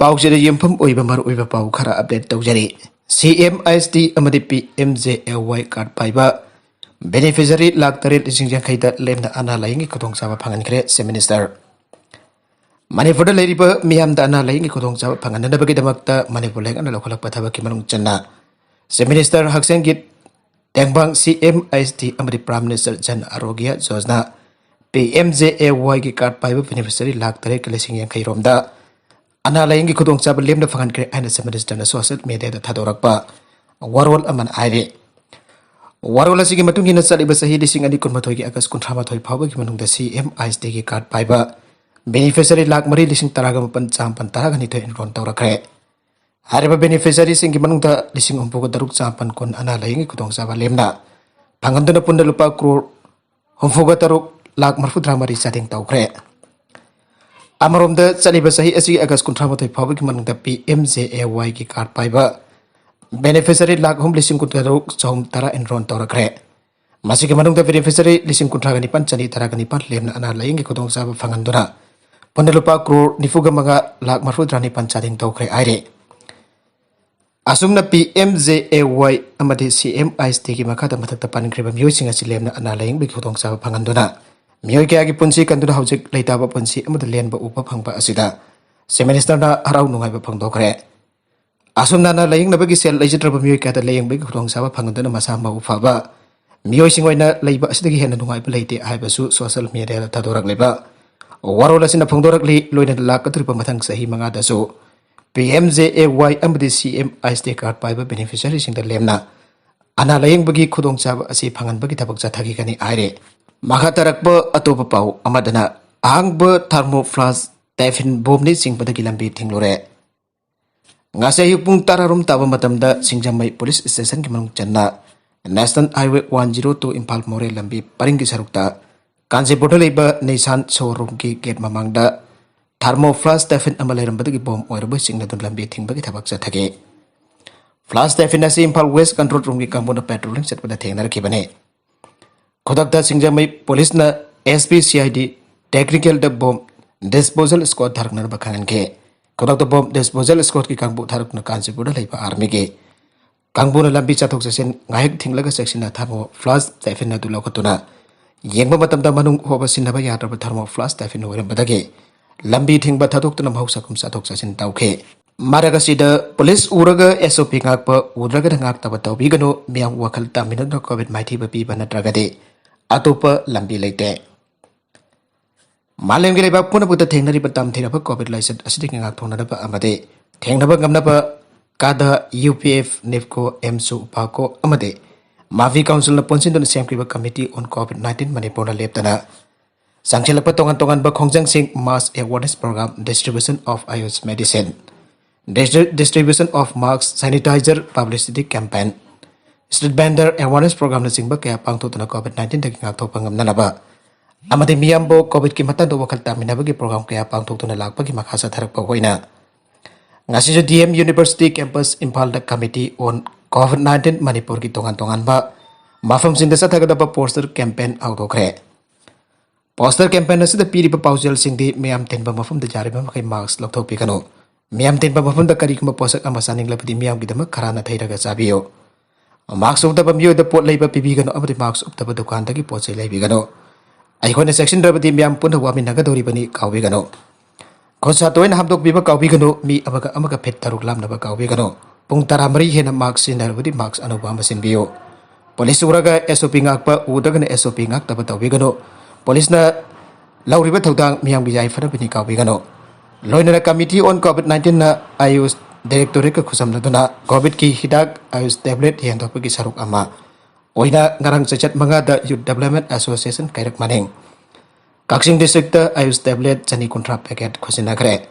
पाउसेद यमफम ओइबा मरुइबा पाउ खरा update तौजरी CMISD amadi PMJLY card paiba beneficiary lak tarit ising jangkhaida lemna ana laingi khotong chaba phangan khre se minister Manipur da leriba miyam da ana laingi khotong chaba phangan na bagi damakta Manipur leng ana lokholak pathaba ki manung channa se minister haksengit tengbang CMISD amadi prime minister jan arogya jojna PMJLY ki card paiba beneficiary lak tarit kalesing jangkhai romda ana laingi khudong chaba lemna phangan kre aina se minister na social media da thadorakpa warol aman aire warol asigi matung hina chaliba sahi dising ani kunmathoi ki agas kunthama thoi phawba ki manung da CMISD ki card paiba beneficiary lak mari dising taraga mapan champan taraga ni thoi enroll tawrakre hariba beneficiary sing ki manung da dising umpuga daruk champan kun ana laingi khudong chaba lemna phanganduna punda lupa crore humfuga taruk lak marfudra mari chading tawkre Amarom da chaliba sahi asi agas kunthamathoi phawba ki manung da PMJLY ki card paiba beneficiary lak hum lising kuntaruk chom tara enroll tawrakre masi ki manung da beneficiary lising kunthraga ni pan chani tara ni pan lemna ana laingi khudong chaba phanganduna pondalupa crore nifuga manga lak marfudra ni pan chading tawkre aire asumna PMJLY amadi CMISD ki makhada mathakta paninkhriba miyoi asi lemna ana laingi khudong chaba phanganduna Miyoi kaya ki punsi kanduna haujik leitaba punsi amada lenba upa phangba asida se minister na harau nungai ba phangdokre asumna na laying na bagi sel lejitraba miyoi kaya da laying bagi khudong saba phanganduna masa ma ufaba miyoi singoina leiba asidagi hena nungai ba leite aiba su social media da thadorak leba warola sina phangdorak li loina la katripa mathang sahi manga da su PMJLY amadi CMISD card paiba beneficiary sing da lemna ana laying bagi khudong saba asi phangan bagi thabak chathagi kani aire Makatarakba atopa pau amadana ahangba thermoflash typhoon bomni singpadagi lambi thinglore ngase yupung tararum taba matamda singjamai police station ki manung channa National Highway 102 Impal More lambi paringi sarukta Kanjipur leba Nissan showroom ki gate mamangda thermoflash typhoon amalairam bom oirba singna dun lambi thingbagi thabak chathage flash typhoon asi Impal West control room ki kambona patrolling chatpada thengnar kibane Kodakta Singjamai Police na SPCID Technical the Bomb Disposal Squad Tharknar Bakhangan ke Kodakta Bomb Disposal Squad ki Kangbu Thark na Kanjipur laiba army ke Kangbu na lambi chathok section ngahik thinglaga section na thermo flash typhoon na dulokatuna yengba matamda manung hoba sinaba yadraba thermo flash typhoon oiram badage lambi thingba thadoktuna mahausa kum chathok section tauke Maraga sida police uraga SOP ngakpa udraga ngakta batawbigano miyang wakal taminadra COVID-19 bapi banatragade atopa lambi leite malem gele ba puna puta thengnari batam theraba covid license asidi ngak thonada ba amade thengnaba ngamna ba kada UPF NEFCO MSU upako amade Mavi Council na ponsin don semkriba committee on COVID-19 Manipur na leptana sangchilapa tongan ba khongjang sing mass awareness program distribution of IOS medicine distribution of masks sanitizer publicity campaign Street vendor awareness program na singba kaya pangtutuna COVID-19 dagi ngakthokpa ngamnanaba amadi miyambo COVID ki matando wakal taminabagi program kaya pangtutuna lakpagi makhasa tharakpa hoina ngasijo DM University campus Impal da committee on COVID-19 Manipur ki tongan ba mafam sinda sathagadaba poster campaign outokre poster campaign asida piriba pausel singdi miyam tenba mafam da jariba makai mask lokthokpi kanu miyam tenba mafam da karikuma posak amasaning labadi miyam gidama kharana thairaga chabiyo Marks of the Bamio the Port Labor Pibigan of the marks of the Dukantaki Port Labigano. I want a section of the Miam Punda Waminagadoribani Kawigano. Consato and Hamdok Biba Kawigano, me Amaka Pet Taruklam Naba Kawigano. Puntara Marie Hena marks in the marks and Obama in Bio. Police Uraga SOP Akpa, Udagan SOP Akta Wigano. Police na Lauriba Todang Miam Bijay Fanabini Kawigano. Loina Committee on COVID-19 na I used Director ka khusam naduna COVID ki hidak ayus tablet yang topagi saruk ama oina ngarang cecet manga da Youth Development Association kairak maning Kaksing district ayus tablet chani kontra packet khusina kare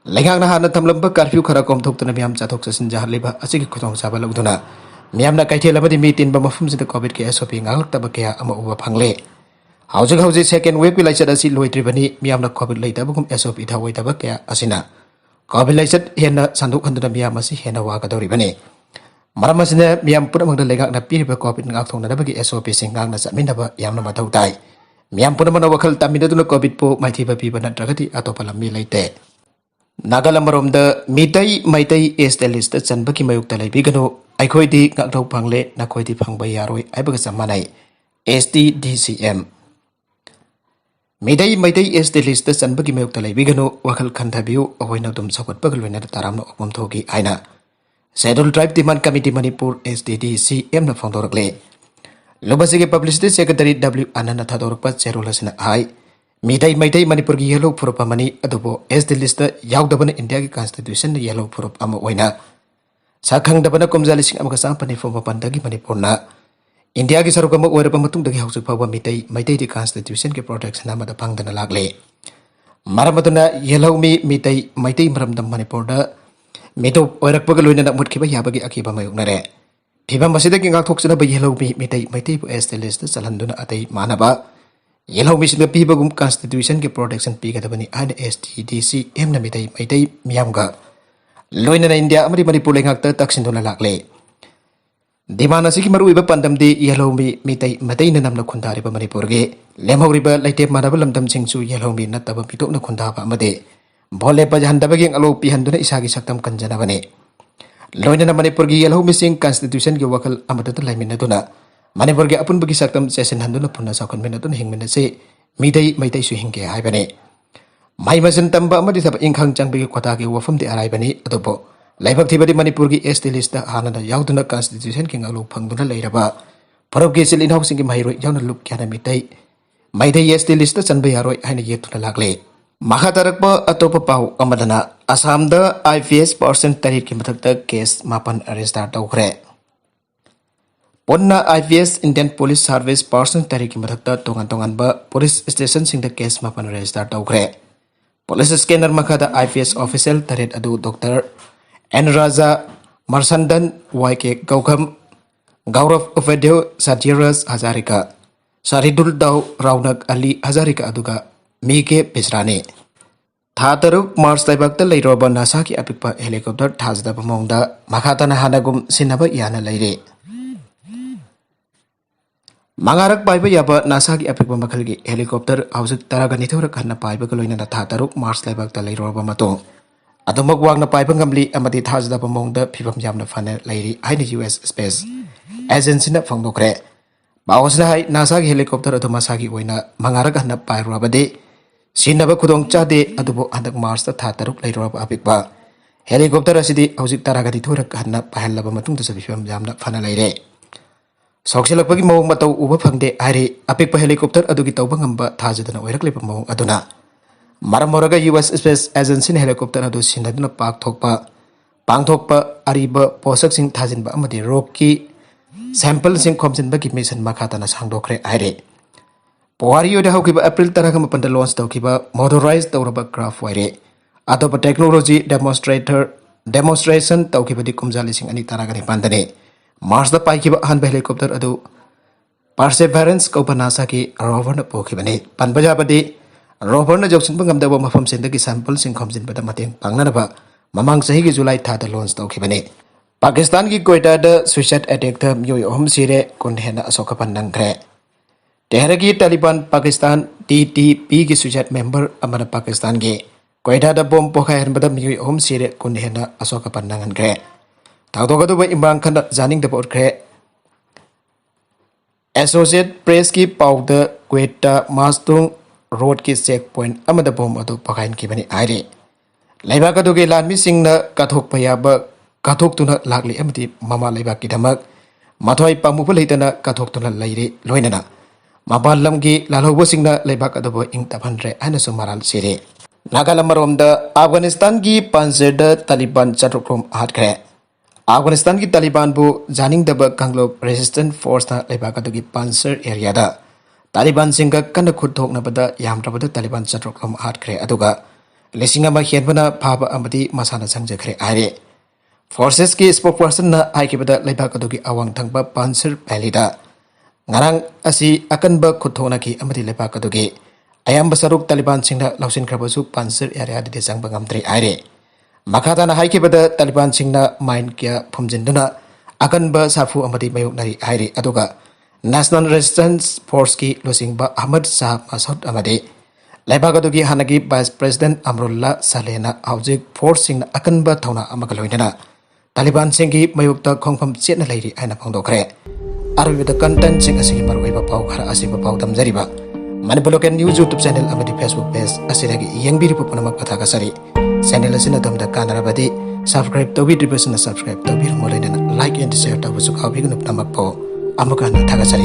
lengang na hana thamlamba curfew khara kom thok tuna miam chathok sasin jahar leba asigi khutong saba lagduna miam na kaithela badi meeting ba mafum sida COVID ki SOP ngalak taba kya ama uba phangle hauji second wave pi laisa dasi loitri bani miam na COVID laita bugum SOP thawai taba kya asina COVID license hena sanduk handuna miyam asi hena wagadori bane maram asina miyam pura mangda legak na piriba COVID ngak thong na bagi SOP singang na saminaba yamna mathau tai miyam pura mana wakal tamina duna COVID po maithi ba pi bana dragati atopa lammi leite Nagalammaromda mitai maitai este list chanbaki mayukta leibigano aikhoidi ngakthau phangle nakhoidi phangba yaroi aibaga samanai STDCM Midai maitai este list chanbaki mayukta leibigano wakhal khandhabiu ahoina dum sakotpaga loina taramna okmam thogi aina Scheduled Tribe Demand Committee Manipur STDCM na phangdorakle Lobasige Publicity Secretary W Anana Thadorpa Cherolasina hai Midai Maitai Manipur ki yellow purop amani adobo SD list yaudabana India ki constitution yellow purop ama oina sakhang dabana komjali sing amaka sampani form pandagi Manipur na India ki sarukama oirapa matung dagi hausu pawa Maitai di constitution ki protection amada pangdana lagle maramaduna yellow Midai Maitai maramdam Manipur da meto oirakpaga loina na mutkiba yabagi akiba mayuknare phiba masida ki ngakthokchana ba yellow Maitai bu SD list chalanduna atai manaba Yellow Mission Pibagum Constitution ki protection pigadabani aina STDCM na Maitai miyamga loina na India amari Manipur lengakta taksinduna lakle Dimana siki maruiba pandamdi Yellow Maitai na namna khundariba Manipur ge lemhoriba laitep manaba lamdam singsu Yellow nataba pitokna khundaba amade bole pajahandaba ge alo pihanduna isagi saktam kanjanabane loina na Manipur gi Yellow Mission Constitution ki wakal amadata laiminaduna Manipur ke apun bagi saktam session handuna punna sakon menatun hingmena se Maitai su hingke haibane mai masan tamba amadi thab ingkhang changbegi kota ke wafam de araibani adobo laibak thibadi Manipur ki ST list hanana yauduna constitution ki ngalu phangduna leiraba pharok ke silin housing ki mairoi yauna lup kyana Maitai ST list chanba yaroi haina yetuna lagle mahatarakpa atopa pau amadana Assam da IPS percent tarik ki mathakta case mapan arrest tawkhre Ponna IPS Indian Police Service Person Tariki Mathakta Tongan ba Police Station Sing the case mapan register tawkhre Police scanner makada IPS official taret adu Dr. N Raja Marsandan YK Gaukam Gaurav Upadhyay Satyaras Hazarika Saridul Dau Raunak Ali Hazarika aduga Mike Pisrani Thataruk Mars Taibakta Leiroba NASA ki apikpa helicopter thajda pamongda makhatana hanagum sinaba yana leire Mangarak paiba yaba NASA ki apikpa makhal ki helicopter hausik taragani thora khanna paiba ka loina tha taruk Mars laibak ta leiroba mato adumak wangna paiba ngamli amadi thajda pamongda phibam yamna fana leiri aina US Space Agency na phangdokre bawasna hai NASA ki helicopter adu masa ki oina mangarak hanna pairobade sinaba khudong chade adubo andak Mars ta tha taruk leiroba apikpa helicopter asidi hausik taragani thora khanna pahallaba matung ta phibam yamna fana leire Soksilakpagi mawong matau uba phangde ari apikpa helicopter adugi tawba ngamba thajadana oiraklepa mawong aduna maramoraga US Space Agency helicopter adu sinaduna pangthokpa ariba posak sing thajinba amadi rock ki sample sing khomjinba ki mission makhatana sangdokre aire Powari yoda haukiba April taraga mapanda launch tawkiba motorized tawraba craft waire atopa technology demonstration tawkiba di kumjali sing ani taraga ni pandane Mars da paikiba hanba helicopter adu Perseverance kaupa NASA ki rover na pokibani panbajabadi rover na joksin pangamdawa mafam sendagi sample sing khomjin pada mateng pangnanaba mamang sahi ki July thada launch tawkibani Pakistan ki Quetta da suicide attack tha miyoi ahum sire kunhena asoka pannangre Tehra ki Taliban Pakistan TTP ki suicide member amana Pakistan ki Quetta da bom pokha herba da miyoi ahum sire kunhena asoka pannangre Tawdogadu ba Imran Khan janing da porkre Associate Press ki powder Quetta Mastung Road ki checkpoint amada bom adu pakain ki bani aire Laiba kadu ge lanmi singna kathok payaba kathok tuna lagli amati mama laiba ki damak mathoi pamu leitana kathok tuna laire loinana mabal lamgi lalhobo singna laiba kadu bo ing taphanre ana sumaral sire Nagalammarom da Afghanistan ki Panjshir da Taliban chatrokrom hatkre Afghanistan ki Taliban bu janing daba Kanglo resistant force na leibaka dugi Panjshir area da Taliban singa kana khudthok na bada yamtrabada Taliban chatroklom hatkre aduga lesinga ma hienbana phaba amadi masana sangjakre aire forces ki spokesperson na aikibada leibaka dugi awang thangba Panjshir valley da ngarang asi akanba khudthona ki amadi leibaka dugi ayamba saruk Taliban singna lausin khrabasu Panjshir area de jangba ngamtre aire Makhatana haikibada Taliban singna main kya phumjinduna akanba safu amadi mayoknari aire aduga National Resistance Force ki losingba Ahmad Shah Masud amadi Leibak adugi hanagi Vice President Amrullah Salehna hauzik force akanba thona amaga loinana Taliban singi mayukta khongpham chetna leiri aina phangdokhre arwida content sing asigi marwaiba pau khara asiba pau tamjariba Manipur Local News YouTube channel amadi Facebook page asidagi yengbiri pupanama pathaga sari channel asina damda kanarabadi subscribe tawidribasna subscribe tawir molaina like and share tawusu khawbigunu tamakpo amuka na thaga sari